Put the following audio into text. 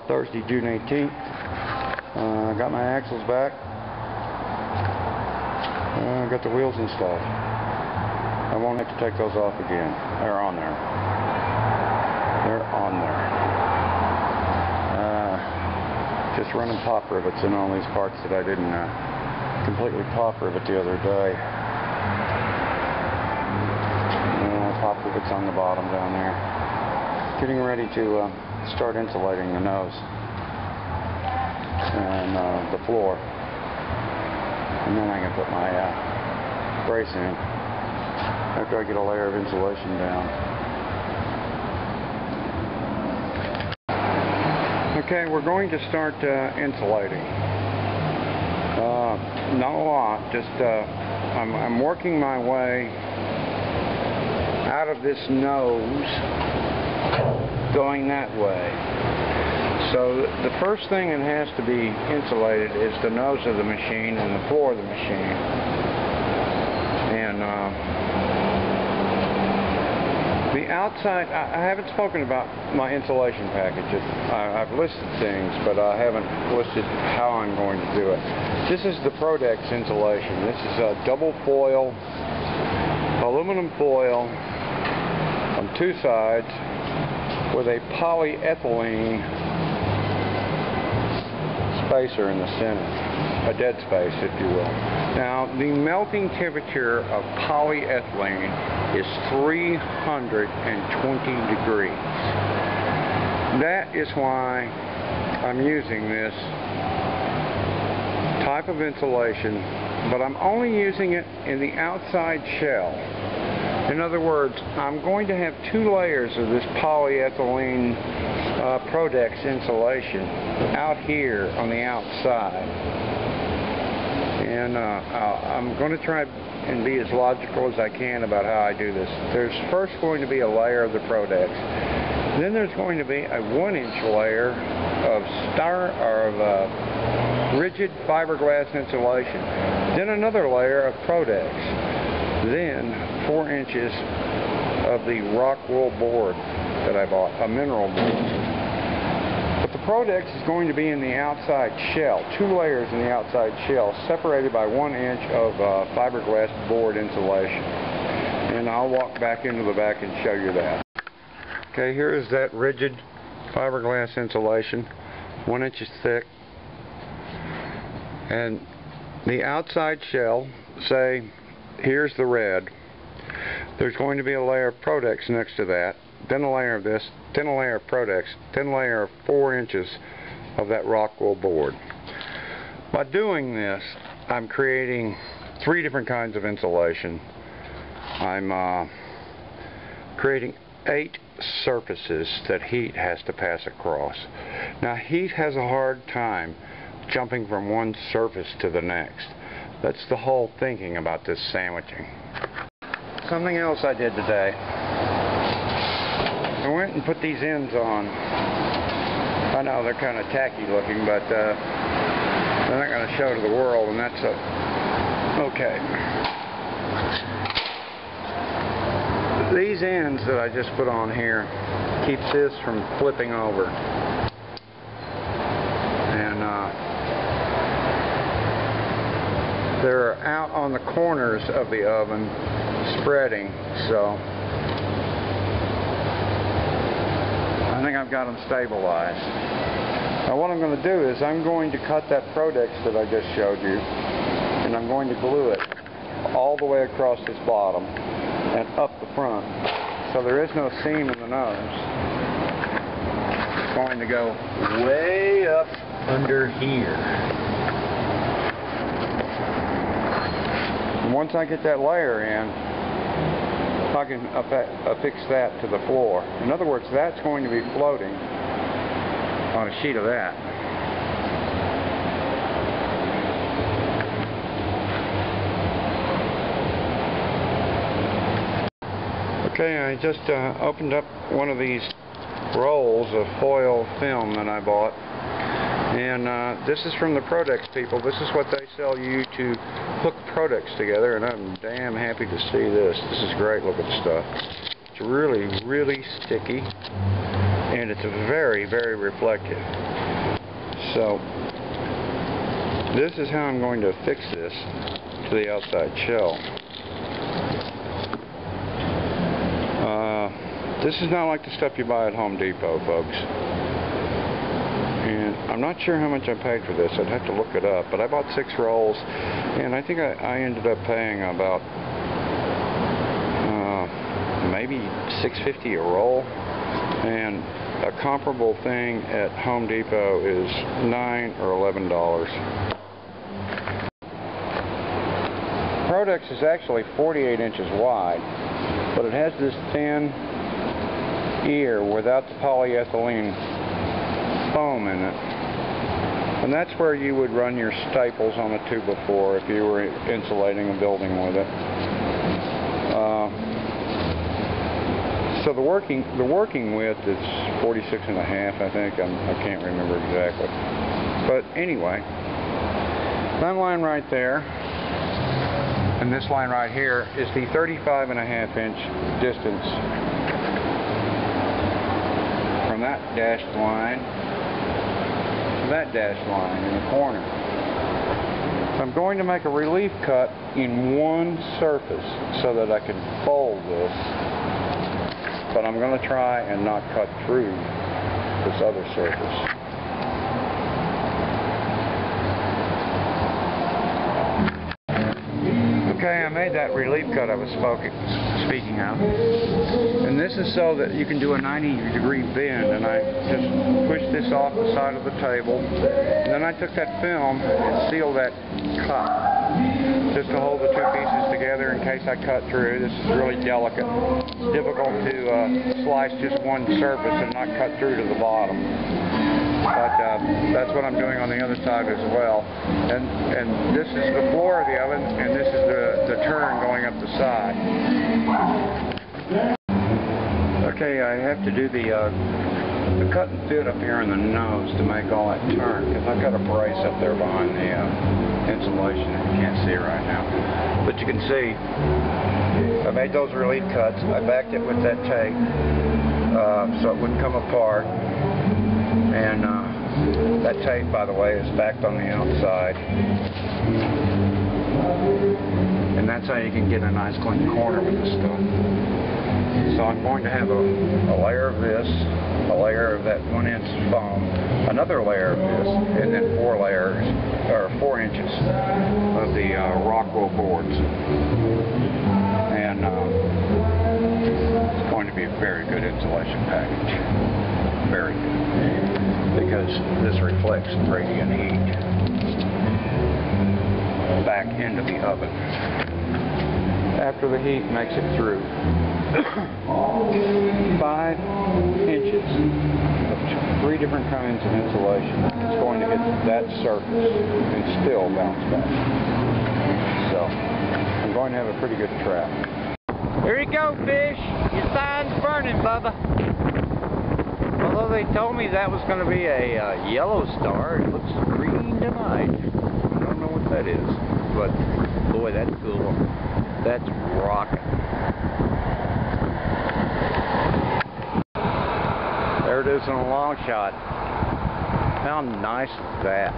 Thursday, June 18th. I got my axles back. I got the wheels installed. I won't have to take those off again. They're on there. They're on there. Just running pop rivets in all these parts that I didn't completely pop rivet the other day. Pop rivets on the bottom down there. Getting ready to start insulating the nose and the floor, and then I can put my brace in after I get a layer of insulation down. Okay, we're going to start insulating. Not a lot, just I'm working my way out of this nose going that way. So the first thing that has to be insulated is the nose of the machine and the floor of the machine. And the outside, I haven't spoken about my insulation packages. I've listed things, but I haven't listed how I'm going to do it. This is the Prodex insulation. This is a double foil, aluminum foil on two sides with a polyethylene spacer in the center, a dead space, if you will. Now, the melting temperature of polyethylene is 320 degrees. That is why I'm using this type of insulation, but I'm only using it in the outside shell. In other words, I'm going to have two layers of this polyethylene Prodex insulation out here on the outside. And I'm going to try and be as logical as I can about how I do this. There's first going to be a layer of the Prodex. Then there's going to be a 1-inch layer of rigid fiberglass insulation. Then another layer of Prodex. Then 4 inches of the rock wool board that I bought, a mineral board. But the Prodex is going to be in the outside shell, 2 layers in the outside shell, separated by 1 inch of fiberglass board insulation. And I'll walk back into the back and show you that. Okay, here is that rigid fiberglass insulation, 1 inch thick. And the outside shell, say, here's the red. There's going to be a layer of Prodex next to that, then a layer of this, then a layer of Prodex, then a layer of 4 inches of that rock wool board. By doing this, I'm creating 3 different kinds of insulation. I'm creating 8 surfaces that heat has to pass across. Now, heat has a hard time jumping from one surface to the next. That's the whole thinking about this sandwiching. Something else I did today. I went and put these ends on. I know they're kind of tacky looking, but they're not going to show to the world, and that's okay. These ends that I just put on here keeps this from flipping over. And they're out on the corners of the oven spreading, so I think I've got them stabilized. Now what I'm going to do is I'm going to cut that Prodex that I just showed you, and I'm going to glue it all the way across this bottom and up the front, so there is no seam in the nose. It's going to go way up under here. And once I get that layer in, I can affix that to the floor. In other words, that's going to be floating on a sheet of that. Okay, I just opened up one of these rolls of foil film that I bought. And this is from the Prodex people. This is what they sell you to hook Prodex together, and I'm damn happy to see this. This is great looking stuff. It's really, really sticky. and it's very, very reflective. So this is how I'm going to affix this to the outside shell. This is not like the stuff you buy at Home Depot, folks. And I'm not sure how much I paid for this. I'd have to look it up. But I bought 6 rolls, and I think I ended up paying about maybe $6.50 a roll. And a comparable thing at Home Depot is $9 or $11. Prodex is actually 48 inches wide, but it has this thin ear without the polyethylene foam in it. And that's where you would run your staples on a 2x4 if you were insulating a building with it. So the working width is 46.5, I think. I can't remember exactly. But anyway, that line right there and this line right here is the 35.5 inch distance from that dashed line to that dashed line in the corner. So I'm going to make a relief cut in one surface so that I can fold this. But I'm going to try and not cut through this other surface. Okay, I made that relief cut I was speaking of. And this is so that you can do a 90-degree bend. And I just pushed this off the side of the table. And then I took that film and sealed that cut, just to hold the two pieces together in case I cut through. This is really delicate. It's difficult to slice just one surface and not cut through to the bottom. But that's what I'm doing on the other side as well. And this is the floor of the oven, and this is the turn going up the side. Okay, I have to do the cut and fit up here in the nose to make all that turn, because I've got a brace up there behind the insulation that you can't see right now. But you can see I made those relief cuts. I backed it with that tape so it wouldn't come apart. And that tape, by the way, is backed on the outside. And that's how you can get a nice clean corner with this stuff. So I'm going to have a layer of this, a layer of that 1-inch foam, another layer of this, and then 4 layers, or 4 inches of the Rockwell boards. And it's going to be a very good insulation package. Very good. Because this reflects radiant heat back into the oven after the heat makes it through. 5 inches of 3 different kinds of insulation. It's going to hit that surface and still bounce back. So I'm going to have a pretty good trap. Here you go, fish. Your sign's burning, Bubba. Although they told me that was going to be a yellow star, it looks green tonight. I don't know what that is, but boy, that's cool. That's rocking. There it is in a long shot. How nice is that?